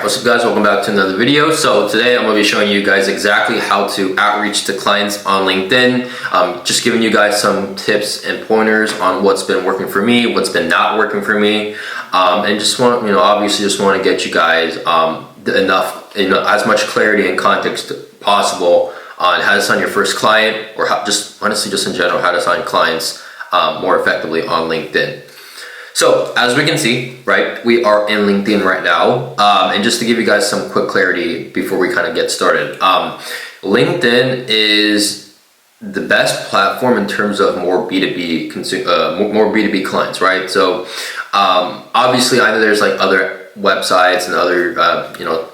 what's up guys, welcome back to another video. So today I'm going to be showing you guys exactly how to outreach to clients on LinkedIn. Just giving you guys some tips and pointers on what's been working for me, what's been not working for me, and just want, obviously just want to get you guys enough, as much clarity and context possible on how to sign your first client, or how, just honestly just in general, how to sign clients more effectively on LinkedIn. So as we can see, right, we are in LinkedIn right now, and just to give you guys some quick clarity before we kind of get started, LinkedIn is the best platform in terms of more B2B more B2B clients, right? So obviously either there's like other websites and other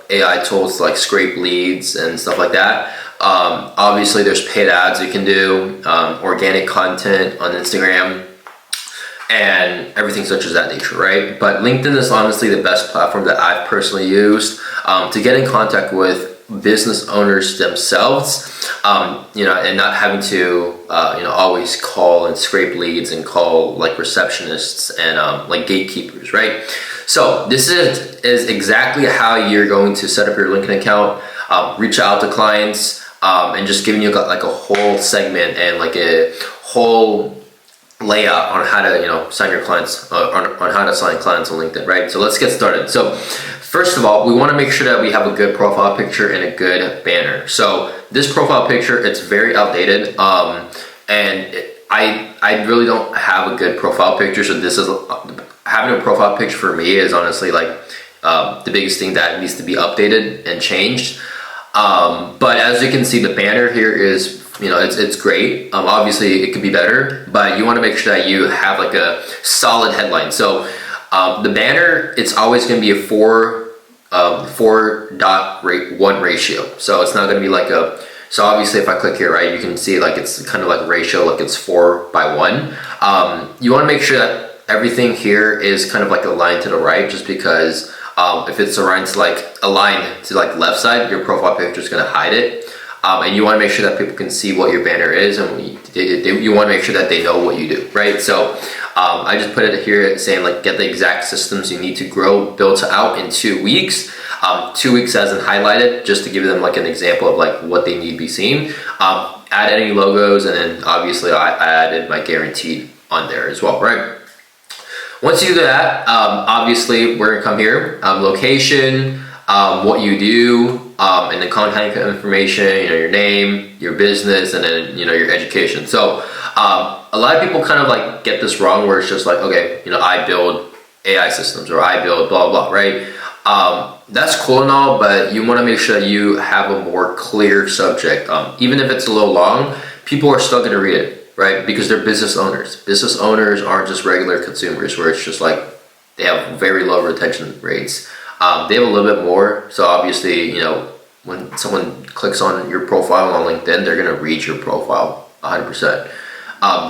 AI tools like scrape leads and stuff like that. Obviously there's paid ads you can do, organic content on Instagram, and everything such as that nature, right? But LinkedIn is honestly the best platform that I've personally used to get in contact with business owners themselves, and not having to, always call and scrape leads and call like receptionists and like gatekeepers, right? So this is exactly how you're going to set up your LinkedIn account, reach out to clients, and just giving you like a whole segment and like a whole layout on how to sign your clients, on how to sign clients on LinkedIn, right? So let's get started. So first of all, we want to make sure that we have a good profile picture and a good banner. So this profile picture, it's very outdated, and I really don't have a good profile picture. So this is having a profile picture for me is honestly like the biggest thing that needs to be updated and changed. But as you can see, the banner here is, it's great. Obviously it could be better, but you want to make sure that you have like a solid headline. So the banner, it's always going to be a 4:1 ratio. So it's not going to be like so obviously if I click here, right, you can see like it's kind of like a ratio, like it's 4:1. You want to make sure that everything here is kind of like aligned to the right, just because if it's aligned to like left side, your profile picture is going to hide it. And you want to make sure that people can see what your banner is, and you want to make sure that they know what you do, right? So I just put it here saying like get the exact systems you need to grow, build out in 2 weeks. 2 weeks as in highlighted, just to give them like an example of like what they need to be seen. Add any logos, and then obviously I added my guaranteed on there as well, right? Once you do that, obviously we're gonna come here, location, what you do, and the contact information, your name, your business, and then your education. So a lot of people kind of like get this wrong, where it's just like, okay, I build AI systems, or I build blah blah, right? That's cool and all, but you want to make sure that you have a more clear subject. Even if it's a little long, people are still going to read it, right? Because they're business owners. Business owners aren't just regular consumers, where it's just like they have very low retention rates. They have a little bit more. So obviously, when someone clicks on your profile on LinkedIn, they're going to read your profile 100%.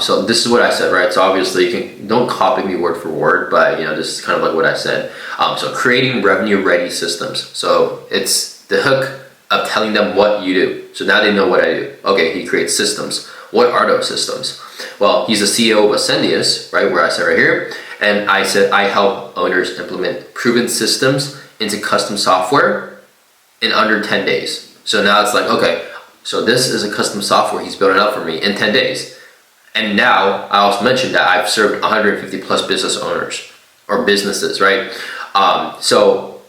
So this is what I said, right? So obviously don't copy me word for word, but this is kind of like what I said. So creating revenue ready systems. So it's the hook of telling them what you do. So now they know what I do. Okay, he creates systems. What are those systems? Well, he's the CEO of Ascendius, right? Where I said right here. And I said, I help owners implement proven systems into custom software in under 10 days. So now it's like, okay, so this is a custom software he's building up for me in 10 days. And now I also mentioned that I've served 150 plus business owners or businesses, right? So,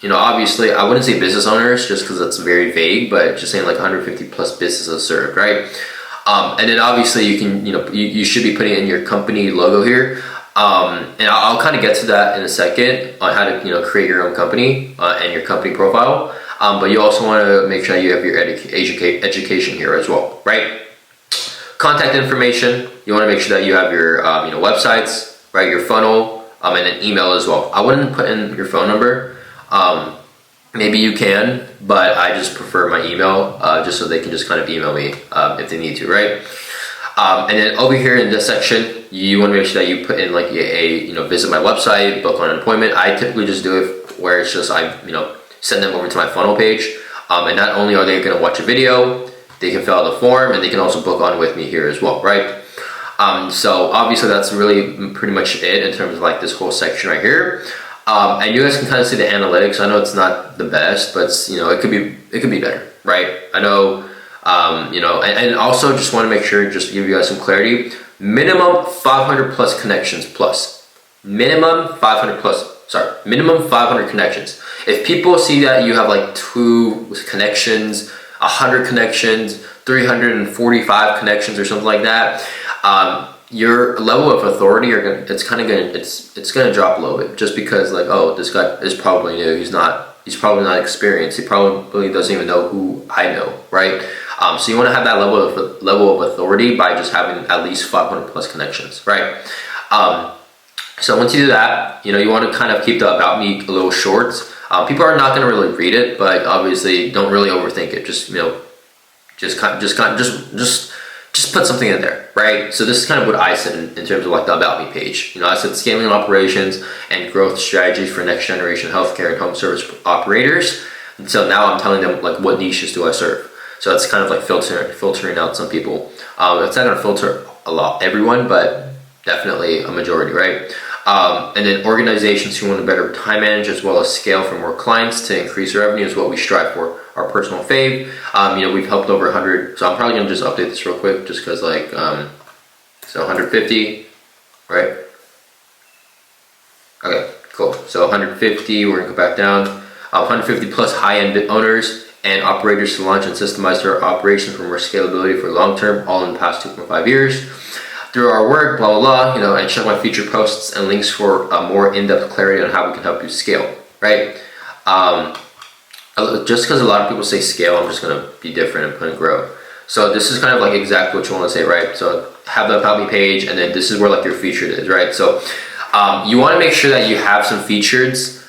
obviously I wouldn't say business owners just because it's very vague, but just saying like 150 plus businesses served, right? And then obviously you can, you should be putting in your company logo here. And I'll kind of get to that in a second on how to, create your own company and your company profile. But you also want to make sure you have your education here as well, right? Contact information, you want to make sure that you have your websites, right, your funnel, and an email as well. I wouldn't put in your phone number. Maybe you can, but I just prefer my email, just so they can just kind of email me if they need to, right? And then over here in this section, you want to make sure that you put in like a visit my website, book on an appointment. I typically just do it where it's just I send them over to my funnel page, and not only are they going to watch a video, they can fill out the form, and they can also book on with me here as well, right? So obviously that's really pretty much it in terms of like this whole section right here. And you guys can kind of see the analytics. I know it's not the best, but it's, it could be better, right? I know, and also just want to make sure, just to give you guys some clarity, minimum 500 plus connections plus. Minimum 500 connections. If people see that you have like 2 connections, 100 connections, 345 connections or something like that, your level of authority it's gonna drop a little bit, just because like, oh, this guy is probably new, he's probably not experienced, he probably doesn't even know who I know, right? So you want to have that level of authority by just having at least 500 plus connections, right? So once you do that, you want to kind of keep the about me a little short. People are not going to really read it, but obviously don't really overthink it. Just put something in there, right? So this is kind of what I said in terms of like the about me page. I said scaling operations and growth strategies for next generation healthcare and home service operators. And so now I'm telling them like, what niches do I serve? So that's kind of like filtering out some people. It's not going to filter everyone, but definitely a majority, right? And then organizations who want to better time manage as well as scale for more clients to increase revenue is what we strive for. Our personal fave. We've helped over 100. So I'm probably gonna just update this real quick, just because like, so 150, right? Okay, cool. So 150. We're gonna go back down. 150 plus high-end owners and operators to launch and systemize their operations for more scalability for long term, all in the past 2.5 years. Through our work, blah, blah, blah, and check my future posts and links for more in-depth clarity on how we can help you scale, right? Just because a lot of people say scale, I'm just going to be different and put in grow. So this is kind of like exactly what you want to say, right? So have the about me page, and then this is where like your featured is, right? So you want to make sure that you have some features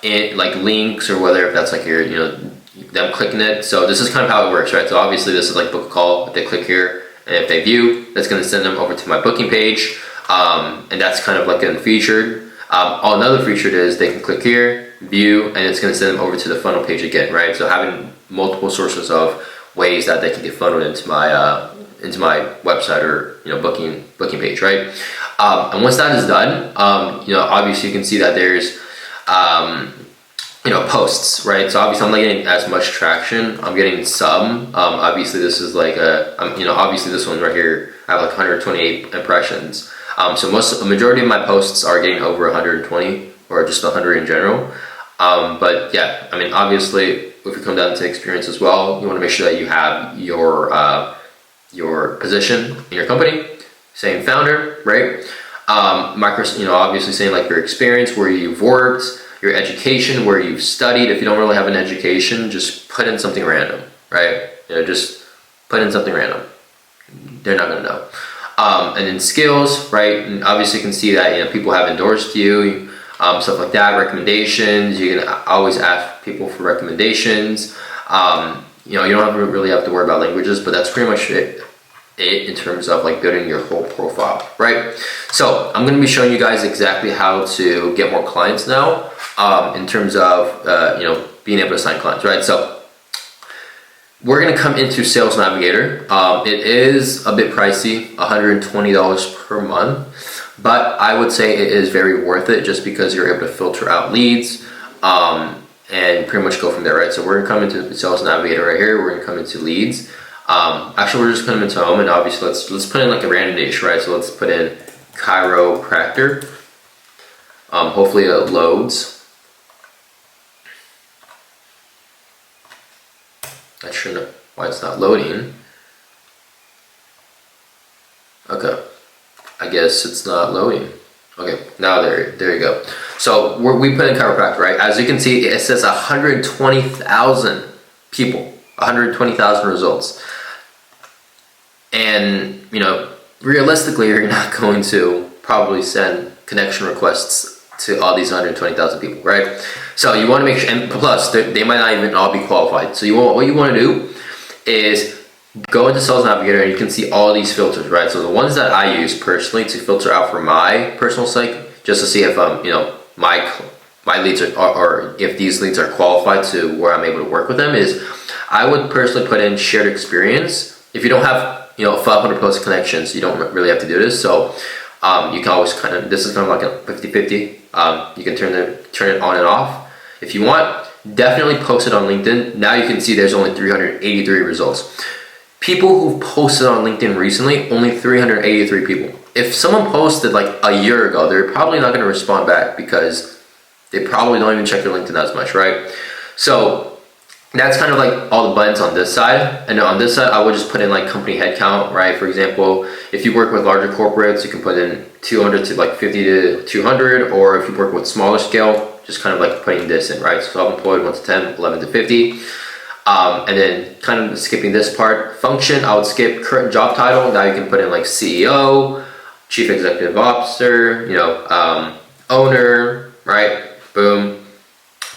in like links, or whether if that's like your, them clicking it. So this is kind of how it works, right? So obviously this is like book a call. If they click here, and if they view, that's going to send them over to my booking page, and that's kind of like a featured. Another featured is they can click here, view, and it's going to send them over to the funnel page again, right? So having multiple sources of ways that they can get funneled into my website or booking page, right? And once that is done, obviously you can see that there's posts, right? So obviously I'm not getting as much traction. I'm getting some. Obviously this is like obviously this one right here, I have like 128 impressions. So a majority of my posts are getting over 120 or just 100 in general. But yeah, obviously if you come down to experience as well, you want to make sure that you have your position in your company, saying founder, right? Obviously saying like your experience, where you've worked, your education, where you've studied. If you don't really have an education, just put in something random, right? Just put in something random. They're not gonna know. And then skills, right? And obviously you can see that people have endorsed you, stuff like that. Recommendations. You can always ask people for recommendations. You don't really have to worry about languages, but that's pretty much it in terms of like building your whole profile, right? So I'm going to be showing you guys exactly how to get more clients now, in terms of being able to sign clients, right? So we're going to come into Sales Navigator. It is a bit pricey, $120 per month, but I would say it is very worth it, just because you're able to filter out leads, and pretty much go from there, right? So we're going to come into Sales Navigator right here. We're going to come into leads. Actually, we're just coming into home, and obviously let's put in like a random niche, right? So let's put in chiropractor. Hopefully it loads. I shouldn't know why it's not loading. Okay, I guess it's not loading. Okay, now there you go. So we put in chiropractor, right? As you can see, it says 120,000 people, 120,000 results. And realistically, you're not going to probably send connection requests to all these 120,000 people, right? So you want to make sure, and plus they might not even all be qualified. So what you want to do is go into Sales Navigator, and you can see all these filters, right? So the ones that I use personally to filter out for my personal site, just to see if my leads or if these leads are qualified to where I'm able to work with them, is I would personally put in shared experience. If you don't have 500 plus connections, you don't really have to do this. So you can always this is kind of like a 50-50 You can turn it on and off if you want. Definitely post it on LinkedIn. Now you can see there's only 383 results. People who posted on LinkedIn recently, only 383 people. If someone posted like a year ago, they're probably not going to respond back because they probably don't even check their LinkedIn as much, right? So that's kind of like all the buttons on this side. And on this side, I would just put in like company headcount, right? For example, if you work with larger corporates, you can put in 200 to like 50 to 200, or if you work with smaller scale, just kind of like putting this in, right? So self-employed, 1 to 10, 11 to 50. And then kind of skipping this part. Function, I would skip current job title. Now you can put in like CEO, Chief Executive Officer, owner, right? Boom.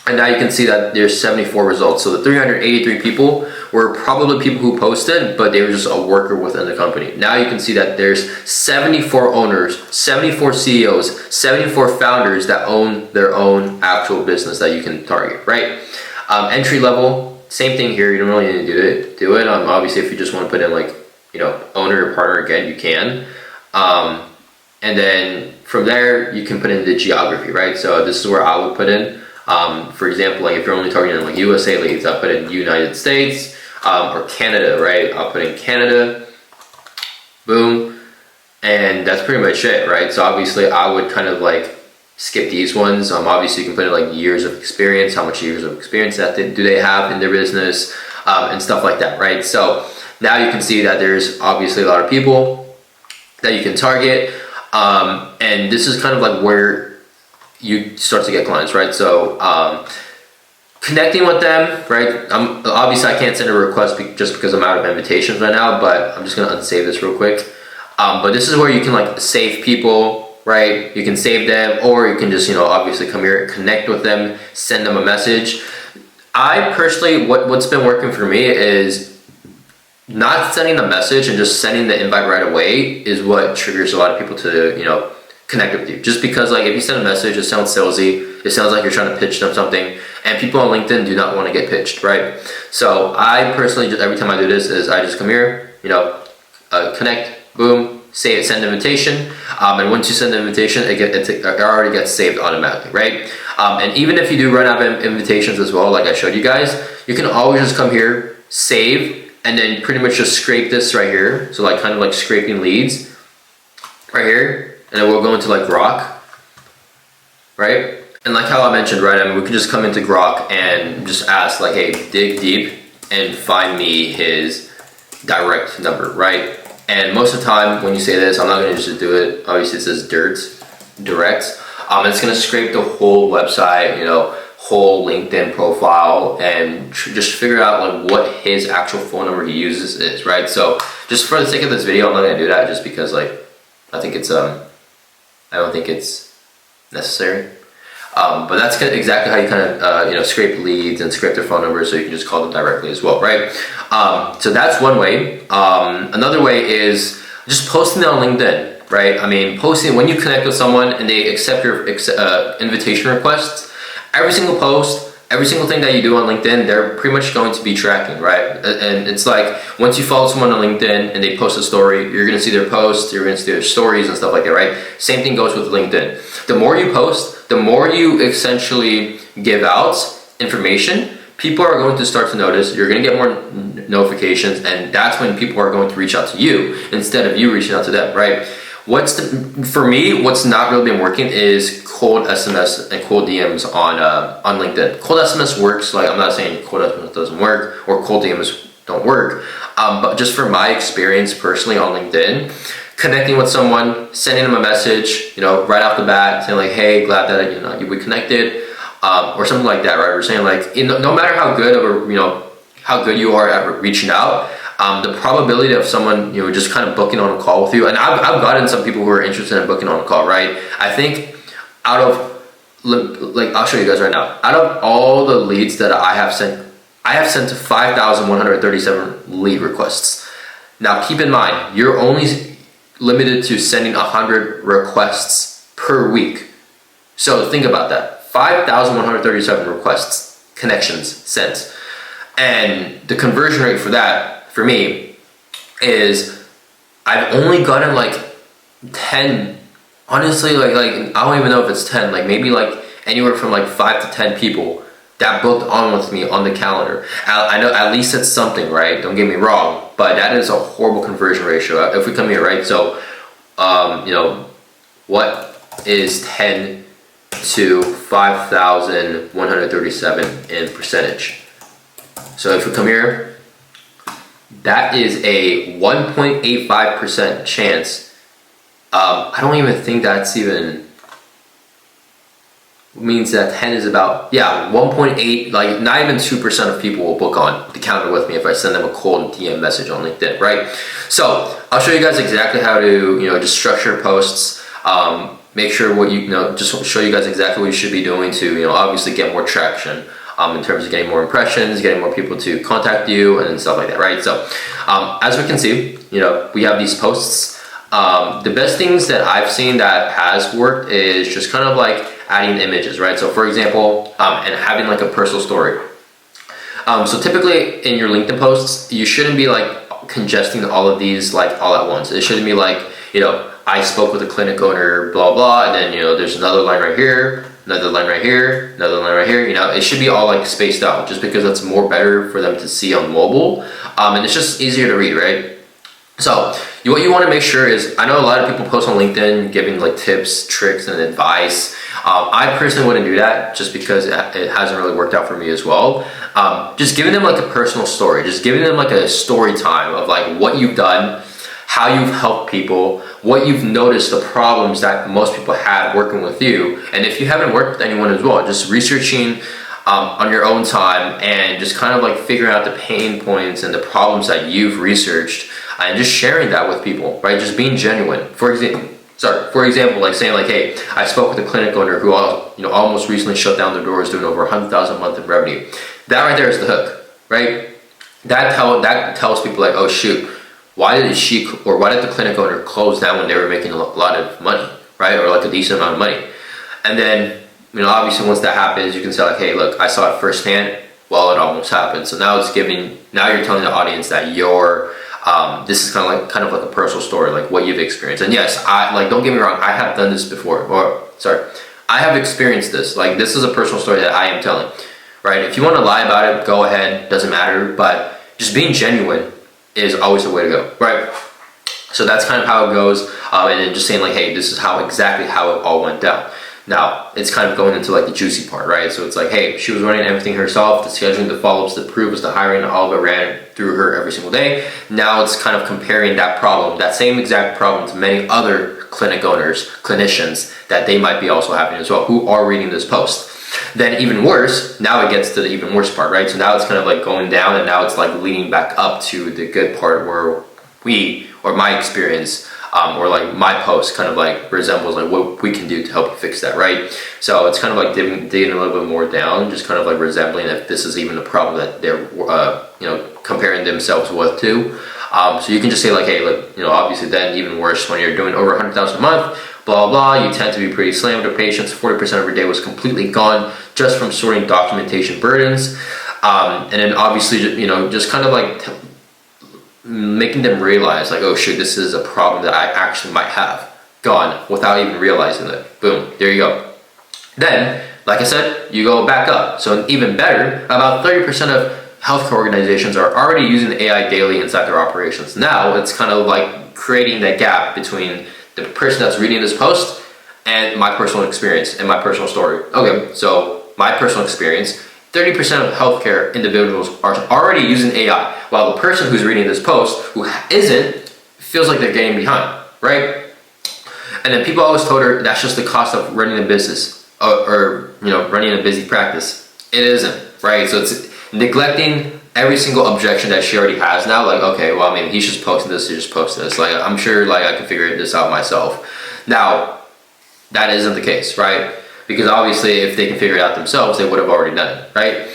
And now you can see that there's 74 results. So the 383 people were probably people who posted, but they were just a worker within the company. Now you can see that there's 74 owners, 74 CEOs, 74 founders that own their own actual business that you can target, right? Entry level, same thing here. You don't really need to do it. Obviously, if you just want to put in like, owner or partner again, you can. And then from there, you can put in the geography, right? So this is where I would put in. For example, like if you're only targeting like USA leads, I'll put in United States, or Canada, right? I'll put in Canada, boom, and that's pretty much it, right? So obviously I would kind of like skip these ones. Obviously you can put in like years of experience, how much years of experience do they have in their business, and stuff like that, right? So now you can see that there's obviously a lot of people that you can target, and this is kind of like where you start to get clients, right? So connecting with them, right? Obviously I can't send a request just because I'm out of invitations right now, but I'm just gonna unsave this real quick. But this is where you can like save people, right? You can save them, or you can just, obviously come here, connect with them, send them a message. I personally, what's been working for me is not sending the message and just sending the invite right away is what triggers a lot of people to, connect with you. Just because like if you send a message, it sounds salesy, it sounds like you're trying to pitch them something, and people on LinkedIn do not want to get pitched, right? So I personally, just every time I do this, is I just come here, connect, boom, send invitation, and once you send the invitation, it already gets saved automatically, right? And even if you do run out of invitations as well, like I showed you guys, you can always just come here, save, and then pretty much just scrape this right here. So like kind of like scraping leads right here. And then we'll go into like Grok, right? And like how I mentioned, right, we can just come into Grok and just ask like, hey, dig deep and find me his direct number, right? And most of the time when you say this, I'm not gonna just do it. Obviously it says direct. It's gonna scrape the whole website, whole LinkedIn profile, and just figure out like what his actual phone number he uses is, right? So just for the sake of this video, I'm not gonna do that just because like, I think it's, I don't think it's necessary, but that's exactly how you kind of scrape leads and scrape their phone numbers, so you can just call them directly as well, right? So that's one way. Another way is just posting it on LinkedIn, right? I mean, posting when you connect with someone and they accept your invitation requests. Every single post, every single thing that you do on LinkedIn, they're pretty much going to be tracking, right? And it's like, once you follow someone on LinkedIn and they post a story, you're gonna see their posts, you're gonna see their stories and stuff like that, right? Same thing goes with LinkedIn. The more you post, the more you essentially give out information, people are going to start to notice, you're gonna get more notifications, and that's when people are going to reach out to you instead of you reaching out to them, right? For me, what's not really been working is cold SMS and cold DMs on LinkedIn. Cold SMS works. Like, I'm not saying cold SMS doesn't work or cold DMs don't work, but just from my experience personally on LinkedIn, connecting with someone, sending them a message, right off the bat, saying like, hey, glad that we connected, or something like that, right? We're saying like, no matter how good how good you are at reaching out, the probability of someone just kind of booking on a call with you, and I've gotten some people who are interested in booking on a call, right? I think out of, like, I'll show you guys right now, out of all the leads that I have sent 5,137 lead requests. Now keep in mind, you're only limited to sending 100 requests per week. So think about that, 5,137 requests, connections sent. And the conversion rate for that, for me, is I've only gotten like 10 honestly, like I don't even know if it's 10, like maybe like anywhere from like 5 to 10 people that booked on with me on the calendar. I know at least it's something, right? Don't get me wrong, but that is a horrible conversion ratio. If we come here, right? So, you know, what is 10 to 5,137 in percentage? So if we come here, that is a 1.85% chance. I don't even think that's even means that 10 is about, yeah, 1.8, like not even 2% of people will book on the calendar with me if I send them a cold DM message on LinkedIn, right? So I'll show you guys exactly how to, just structure posts. Make sure what just show you guys exactly what you should be doing to, obviously get more traction in terms of getting more impressions, getting more people to contact you and stuff like that, right? So as we can see, we have these posts. The best things that I've seen that has worked is just kind of like adding images, right? So for example, and having like a personal story. So typically in your LinkedIn posts, you shouldn't be like congesting all of these like all at once. It shouldn't be like, I spoke with a clinic owner, blah, blah, and then, there's another line right here, another line right here, another line right here. It should be all like spaced out just because that's more better for them to see on mobile. And it's just easier to read, right? So what you want to make sure is, I know a lot of people post on LinkedIn giving like tips, tricks, and advice. I personally wouldn't do that just because it hasn't really worked out for me as well. Just giving them like a personal story, just giving them like a story time of like what you've done, how you've helped people, what you've noticed, the problems that most people had working with you. And if you haven't worked with anyone as well, just researching on your own time and just kind of like figuring out the pain points and the problems that you've researched and just sharing that with people, right? Just being genuine. For example, like saying like, hey, I spoke with a clinic owner who almost recently shut down their doors doing over 100,000 a month in revenue. That right there is the hook, right? That tells people like, oh shoot, why did the clinic owner close down when they were making a lot of money, right? Or like a decent amount of money. And then, obviously once that happens, you can say like, hey, look, I saw it firsthand. Well, it almost happened. So now you're telling the audience that this is kind of like a personal story, like what you've experienced. And yes, don't get me wrong, I have done this before, I have experienced this. Like, this is a personal story that I am telling, right? If you want to lie about it, go ahead, doesn't matter, but just being genuine is always the way to go, right? So that's kind of how it goes, and then just saying like, hey, this is exactly how it all went down. Now, it's kind of going into like the juicy part, right? So it's like, hey, she was running everything herself, the scheduling, the follow-ups, the approvals, the hiring, all of it ran through her every single day. Now it's kind of comparing that problem, that same exact problem, to many other clinic owners, clinicians, that they might be also having as well, who are reading this post. Then even worse, now it gets to the even worse part, right? So now it's kind of like going down, and now it's like leading back up to the good part where my experience, or like my post kind of like resembles like what we can do to help you fix that, right? So it's kind of like digging a little bit more down, just kind of like resembling if this is even a problem that they're comparing themselves with to. So you can just say like, hey, look, obviously then even worse when you're doing over 100,000 a month, blah, blah, you tend to be pretty slammed with patients. 40% of your day was completely gone just from sorting documentation burdens. And then obviously, just kind of like making them realize like, oh shoot, this is a problem that I actually might have, gone without even realizing it. Boom, there you go. Then, like I said, you go back up. So even better, about 30% of healthcare organizations are already using AI daily inside their operations. Now it's kind of like creating that gap between the person that's reading this post and my personal experience and my personal story. Okay, so my personal experience, 30% of healthcare individuals are already using AI, while the person who's reading this post, who isn't, feels like they're getting behind, right? And then people always told her that's just the cost of running a business, or running a busy practice. It isn't, right? So it's neglecting every single objection that she already has now. Like, okay, well, I mean, he's just posting this, he's just posting this. Like, I'm sure like I can figure this out myself. Now, that isn't the case, right? Because obviously if they can figure it out themselves, they would have already done it, right?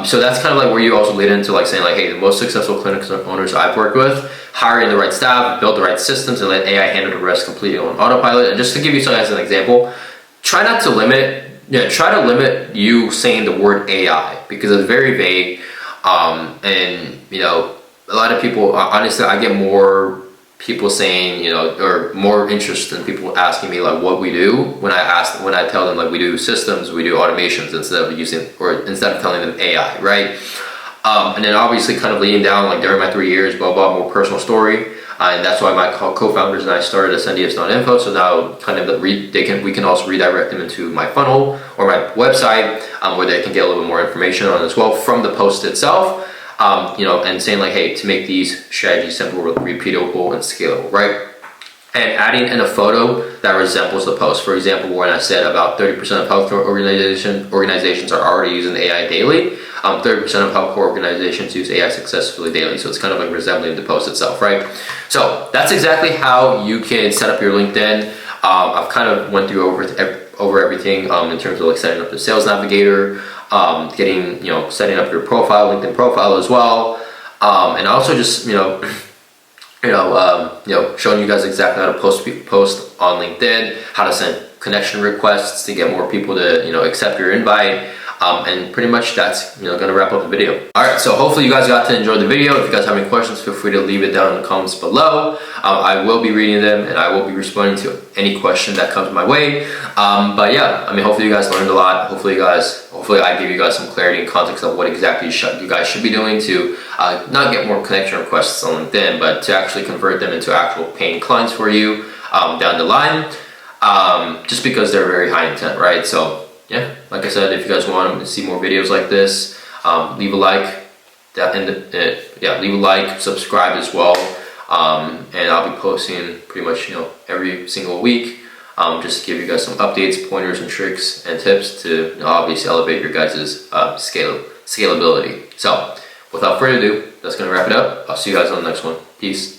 So that's kind of like where you also lead into like saying like, hey, the most successful clinic owners I've worked with, hiring the right staff, build the right systems, and let AI handle the rest completely on autopilot. And just to give you guys an example, try to limit you saying the word AI, because it's very vague. And a lot of people, honestly, I get more people saying, you know, or more interest in people asking me like what we do when I tell them like we do systems, we do automations instead of telling them AI, right? And then obviously kind of leading down like during my 3 years, blah blah, more personal story, and that's why my co-founders and I started ascendius.info. So now kind of we can also redirect them into my funnel or my website, where they can get a little bit more information on as well from the post itself. You know, and saying like, hey, to make these strategies simple, repeatable, and scalable, right? And adding in a photo that resembles the post. For example, when I said about 30% of healthcare organizations are already using AI daily, 30% of healthcare organizations use AI successfully daily. So it's kind of like resembling the post itself, right? So that's exactly how you can set up your LinkedIn. I've kind of went through over everything in terms of like setting up the sales navigator, setting up your profile, LinkedIn profile as well, and also just showing you guys exactly how to post on LinkedIn, how to send connection requests to get more people to accept your invite. And pretty much that's gonna wrap up the video. All right, so hopefully you guys got to enjoy the video. If you guys have any questions, feel free to leave it down in the comments below. I will be reading them and I will be responding to any question that comes my way. But yeah, I mean, hopefully you guys learned a lot. Hopefully I gave you guys some clarity and context of what exactly you guys should be doing to not get more connection requests on LinkedIn, but to actually convert them into actual paying clients for you down the line. Just because they're very high intent, right? So yeah, like I said, if you guys want to see more videos like this, leave a like. Leave a like, subscribe as well, and I'll be posting pretty much every single week, just to give you guys some updates, pointers, and tricks and tips to obviously elevate your guys' scalability. So without further ado, that's gonna wrap it up. I'll see you guys on the next one. Peace.